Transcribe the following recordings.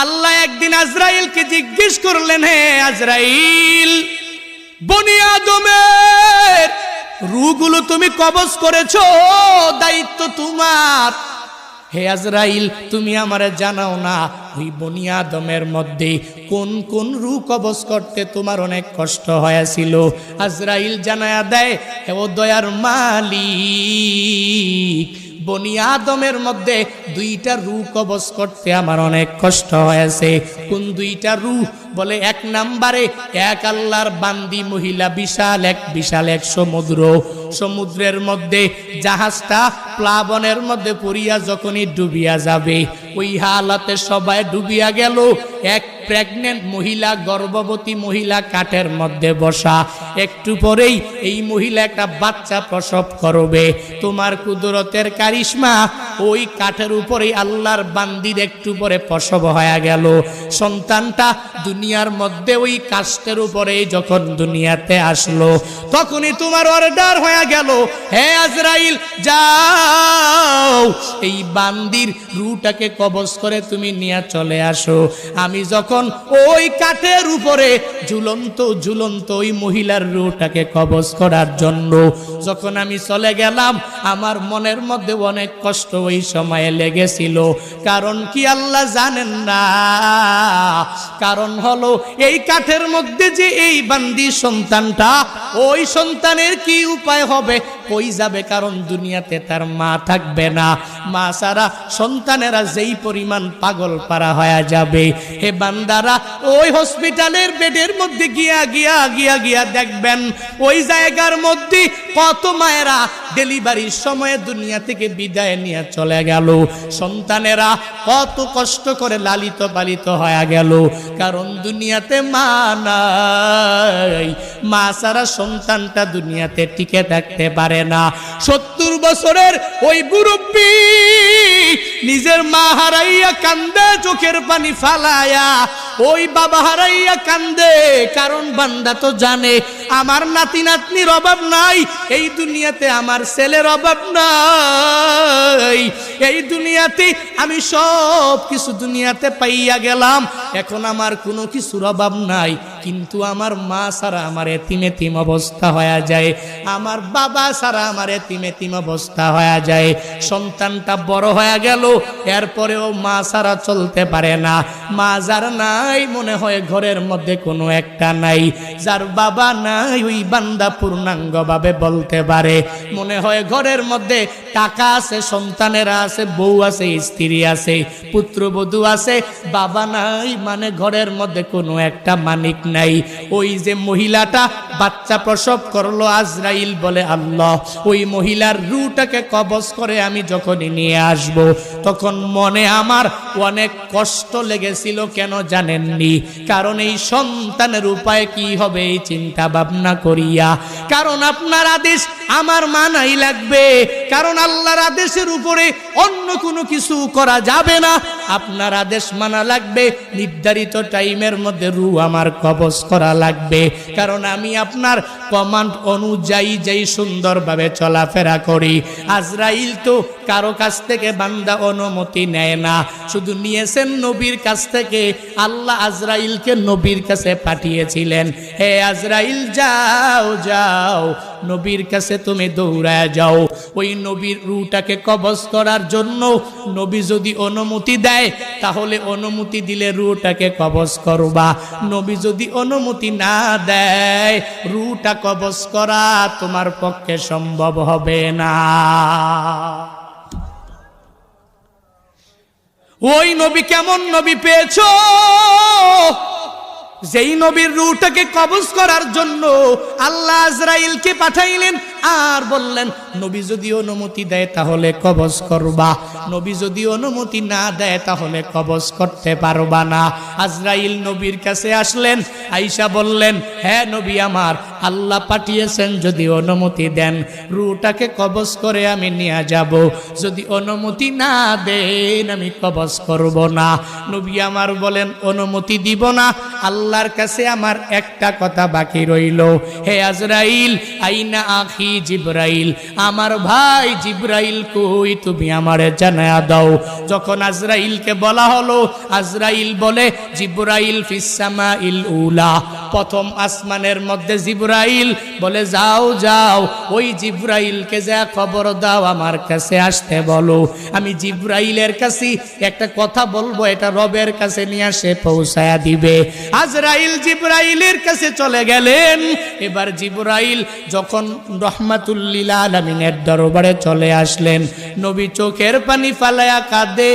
আল্লাহ একদিন আজরাইলকে জিজ্ঞেস করলেন, হে আজরাইল, বনি আদমের রূহগুলো তুমি কবজ করেছো, দায়িত্ব তোমার। হে আজরাইল, তুমি আমারে জানাও না ওই বনি আদমের মধ্যে কোন কোন রূহ কবজ করতে তোমার অনেক কষ্ট হয়েছিল। আজরাইল জানায়া দেয়, হে ও দয়ার মালিক, বনি আদমের মধ্যে দুইটা রূহ কবজ করতে আমার অনেক কষ্ট হয়েছে। কোন দুইটা রূহ? বলে এক নম্বরে এক আল্লাহর বান্দি মহিলা, বিশাল এক সমুদ্রের মধ্যে জাহাজটা প্লাবনের মধ্যে পড়িয়া যখনই ডুবিয়া যাবে, ওই হালাতে সবাই ডুবিয়া গেল। এক প্রেগনেন্ট মহিলা, গর্ভবতী মহিলা কাঠের মধ্যে বসা, একটু পরেই এই মহিলা একটা বাচ্চা প্রসব করবে। তোমার কুদরতের কারিশমা, ওই কাঠের উপরেই আল্লাহর বান্দির একটু পরে প্রসব হয়ে গেল। সন্তানটা দুনিয়ার মধ্যে ওই কাষ্ঠের উপরেই যখন দুনিয়াতে আসলো, তখনই তোমার অর্ডার হয়ে গেল, হে আজরাইল, যাও এই বান্দির রূহটাকে কবজ করে তুমি নিয়ে চলে আসো। আমি যখন ওই কাঠের উপরে ঝুলন্ত ওই মহিলার রূহটাকে কবজ করার জন্য যখন আমি চলে গেলাম, আমার মনের মধ্যে অনেক কষ্ট ওই সময়ে লেগেছিল। কারণ কি আল্লাহ জানেন না? কারণ হলো এই কাঠের মধ্যে যে এই বান্দি সন্তানটা, ওই সন্তানের কি উপায় হবে, কই যাবে? কারণ দুনিয়াতে তার মা থাকবে না। মা ছাড়া সন্তানেরা যেই পরিমাণ পাগল পারা হয়ে যাবে, হে বান্দারা, ওই হসপিটালের বেডের মধ্যে গিয়া দেখবেন ওই জায়গার মধ্যে কত মায়েরা ডেলিভারির সময়ে দুনিয়া থেকে বিদায় নিয়ে চলে গেল। সন্তানেরা কত কষ্ট করে লালিত পালিত হয়ে গেল, কারণ দুনিয়াতে মা নাই। মা ছাড়া সন্তানটা দুনিয়াতে টিকে থাকতে পারে না। 70 বছরের ওই মুরব্বী নিজের মা হারাইয়া কান্দে, চোখের পানি ফালায়া, ওই বাবা হারাইয়া কান্দে। কারণ বান্দা তো জানে আমার নাতি নাতনির অভাব নাই, এই দুনিয়াতে আমার ছেলের অভাব নাই, এই দুনিয়াতে আমি সব কিছু দুনিয়াতে পাইয়া গেলাম, এখন আমার কোনো কিছুর অভাব নাই। কিন্তু আমার মা ছাড়া আমার এতিম অবস্থা হয়ে যায়, আমার বাবা ছাড়া আমার এতিম অবস্থা হয়ে যায়। সন্তানটা বড় হয়ে গেল, এরপরেও মা ছাড়া চলতে পারে না। মা যার নাই, মনে হয় ঘরের মধ্যে কোনো একটা নাই। যার বাবা নাই, ওই বান্দা পূর্ণাঙ্গ ভাবে বলতে পারে মনে হয় ঘরের মধ্যে টাকা আছে, সন্তানেরা আছে, বউ আছে, স্ত্রী আছে, পুত্রবধূ আছে, বাবা নাই, মানে ঘরের মধ্যে কোনো একটা মানিক নাই। ওই যে মহিলাটা বাচ্চা প্রসব করলো, আজরাইল বলে, আল্লাহ, ওই মহিলার রূহটাকে কবজ করে আমি যখনই নিয়ে আসব, তখন মনে আমার অনেক কষ্ট লেগেছিল। কেন জানেননি? কারণ এই সন্তানের উপায় কি হবে এই চিন্তা ভাবনা করিয়া। কারণ আপনার আদেশ আমার মানাই লাগবে, কারণ আল্লাহর আদেশের উপরে অন্য কোনো কিছু করা যাবে না। আপনার আদেশ মানা লাগবে, নির্ধারিত টাইমের মধ্যে রূহ আমার কবজ করা লাগবে। কারণ আমি আপনার কমান্ড অনুযায়ী যেই সুন্দরভাবে চলাফেরা করি। আজরাইল তো কারো কাছ থেকে বান্দা অনুমতি নেয় না, শুধু নিয়েছেন নবীর কাছ থেকে। আল্লাহ আজরাইলকে নবীর কাছে পাঠিয়েছিলেন, হে আজরাইল, যাও নবীর কাছে তুমি দৌড়ায় যাও, ওই নবীর রূহটাকে কবজ করার জন্য। নবী যদি অনুমতি দেয়, তাহলে অনুমতি দিলে রূহটাকে কবজ করবা। নবী যদি অনুমতি না দেয়, রূহটা কবজ করা তোমার পক্ষে সম্ভব হবে না। ওই নবী কেমন নবী পেয়েছো? যেই নবীর রূহটাকে কবজ করার জন্য আল্লাহ আজরাইলকে পাঠাইলেন, আর বললেন নবী যদি অনুমতি দেয় তাহলে কবজ করবা, নবী যদি অনুমতি না দেয় তাহলে কবজ করতে পারবা না। আজরাইল নবীর কাছে আসলেন, আয়েশা বললেন, হ্যাঁ নবী আমার, আল্লাহ পাঠিয়েছেন, যদি অনুমতি দেন রূহটাকে কবজ করে আমি নিয়ে যাব, যদি অনুমতি না দেন আমি কবজ করব না। নবী আমার বলেন, অনুমতি দিব না, আল্লাহর কাছে আমার একটা কথা বাকি রইল, হে আজরাইল, আইনা আখি জিবরাইল, আমার ভাই জিবরাইল কই, তুমি আমারে জানায়া দাও। যখন আজরাইলকে বলা হলো, আজরাইল বলে জিবরাইল ফিস সামাইল উলা, প্রথম আসমানের মধ্যে জিবরাইল বলে যাও যাও, ওই জিবরাইলকে যা খবর দাও আমার কাছে আসতে বলো। আমি জিবরাইলের কাছে একটা কথা বলবো, এটা রবের কাছে নিয়ে আসে পৌঁছায়া দিবে। আজরাইল জিবরাইলের কাছে চলে গেলেন। এবার জিবরাইল যখন রহমাতুল লিল আলামিনের দরবারে চলে আসলেন, নবী চোখের পানি ফালাইয়া কাঁদে।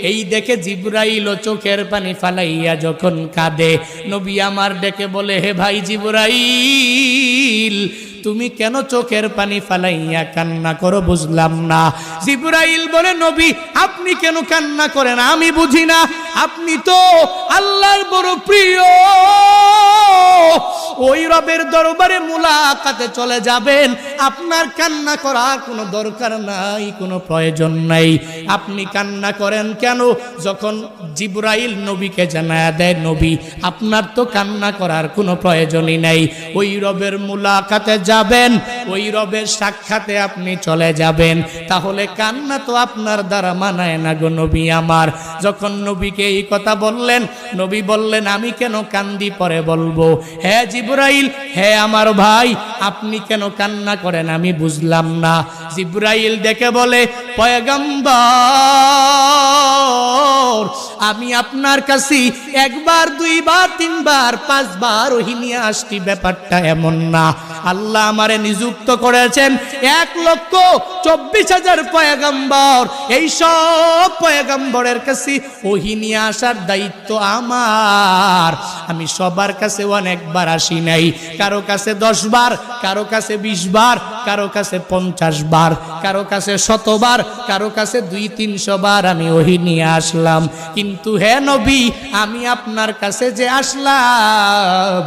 এই দেখে জিবরাইল ও চোখের পানি ফালাইয়া যখন কাঁদে, নবী আমার ডেকে বলে, হে ভাই জিবরাইল, তুমি কেন চোখের পানি ফালাইয়া কান্না করো বুঝলাম না। জিবরাইল বলে, নবী আপনি কেন কান্না করেন আমি বুঝি না, আপনি তো আল্লাহর বড় প্রিয়, ওই রবের দরবারে মুলাকাতে চলে যাবেন, আপনার কান্না করার কোনো দরকার নাই, কোনো প্রয়োজন নাই, আপনি কান্না করেন কেন? যখন জিবরাইল নবীকে জানায়া দেয়, নবী আপনার তো কান্না করার কোনো প্রয়োজনই নাই, ওই রবের মুলাকাতে যাবেন, ওই রবের সাক্ষাতে আপনি চলে যাবেন, তাহলে কান্না তো আপনার দ্বারা মানায় না গো নবী আমার। যখন নবীকে এই কথা বললেন, নবী বললেন, আমি কেন কান্দি পরে বলবো। হ্যাঁ জিবরাইল, হ্যাঁ আমার ভাই, আপনি কেন কান্না করেন আমি বুঝলাম না। জিবরাইল দেখে বলে, পয়গম্বর, আমি আপনার কাছে একবার দুইবার তিনবার পাঁচবার ওহী নিয়ে আসছি, ব্যাপারটা এমন না। আল্লাহ আমারে নিযুক্ত করেছেন 1,24,000 পয়গম্বর, এই সব পয়গম্বরের কাছে ওহী নিয়ে আসার দায়িত্ব আমার। আমি সবার কাছে অনেকবার আসি নাই, কারো কাছে 10 বার, কারো কাছে 20 বার, কারো কাছে 50 বার, কারো কাছে 100 বার, কারো কাছে 200-300 বার আমি ওহী নিয়ে আসলাম। কিন্তু হে নবী, আমি আপনার কাছে যে আসলাম,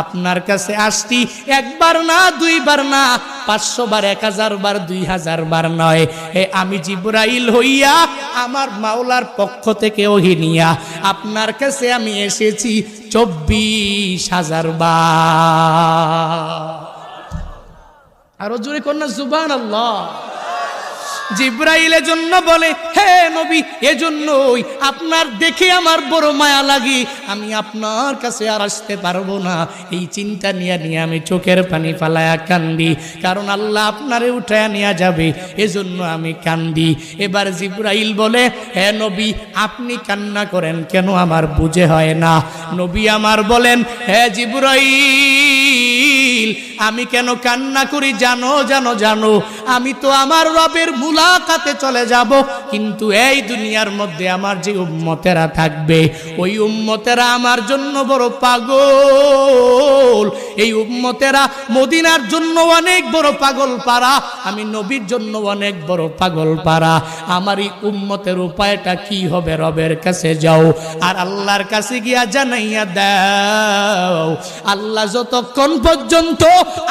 আপনার কাছে আসছি একবার না, দুইবার না, 500 বার, 1000 বার, 2000 বার নয়। আমি জিবরাইল হইয়া আমার মাওলার পক্ষ থেকে ওহী নিয়া আপনার কাছে আমি এসেছি 24,000 বার। আরো জোরে কন্যা সুবহানাল্লাহ। জিবরাইলের জন্য বলে, হে নবী, এজন্যই আপনার দেখে আমার বড় মায়া লাগে, আমি আপনার কাছে আর আসতে পারবো না, এই চিন্তা নিয়ে আমি চোখের পানি ফালায়া কান্দি, কারণ আল্লাহ আপনারে উঠায়া নিয়ে যাবে, এজন্য আমি কান্দি। এবার জিবরাইল বলে, হে নবী আপনি কান্না করেন কেন আমার বুঝে হয় না। নবী আমার বলেন, হে জিবরাইল, আমি কেন কান্না করি জানো জানো জানো, আমি তো আমার রবের মুলাকাতে চলে যাব, কিন্তু এই দুনিয়ার মধ্যে আমার যে উম্মতেরা থাকবে, ওই উম্মতেরা আমার জন্য বড় পাগল, এই উম্মতেরা মদিনার জন্য অনেক বড় পাগল পারা, আমি নবীর জন্য অনেক বড় পাগল পারা। আমার এই উম্মতের উপায়টা কি হবে? রবের কাছে যাও আর আল্লাহর কাছে গিয়া জানাইয়া দাও, আল্লাহ যতক্ষণ পর্যন্ত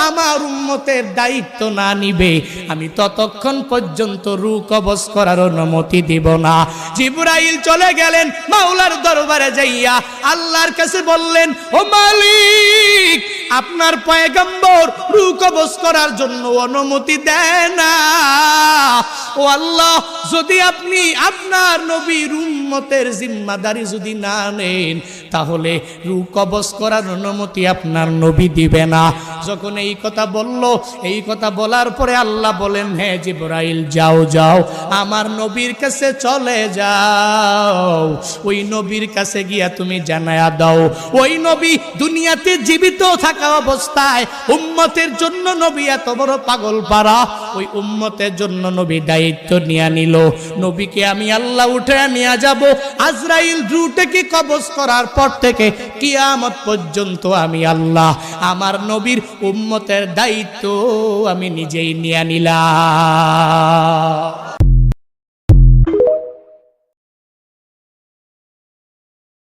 আমার উম্মতের দায়িত্ব না নিবে, আমি ততক্ষণ পর্যন্ত রূহ কবজ করার অনুমতি দিব না। জিবরাইল চলে গেলেন মাওলার দরবারে যাইয়া আল্লাহর কাছে বললেন, ও মালিক, আপনার পয়গম্বর রূহ কবজ করার জন্য অনুমতি দেয় না। ও আল্লাহ, যদি আপনি আপনার নবীর উম্মতের জিম্মাদারি যদি না নেন, তাহলে রূহ কবজ করার অনুমতি আপনার নবী দিবে না। যখন এই কথা বলল, এই কথা বলার পরে আল্লাহ বলেন, হ্যাঁ জিবরাইল, যাও যাও, আমার নবীর কাছে চলে যাও, ওই নবীর কাছে গিয়া তুমি জানায়া দাও, ওই নবী দুনিয়াতে জীবিত থাকা অবস্থায় উম্মতের জন্য নবী এত বড় পাগল পারা, ওই উম্মতের জন্য নবী দায়িত্ব নিয়ে নিল, নবীকে আমি আল্লাহ উঠে নিয়ে যাব, আজরাইল রূহটাকে কবজ করার পর থেকে কিয়ামত পর্যন্ত আমি আল্লাহ আমার নবীর উম্মতের দায়িত্ব আমি নিজেই নিয়ে নিলাম।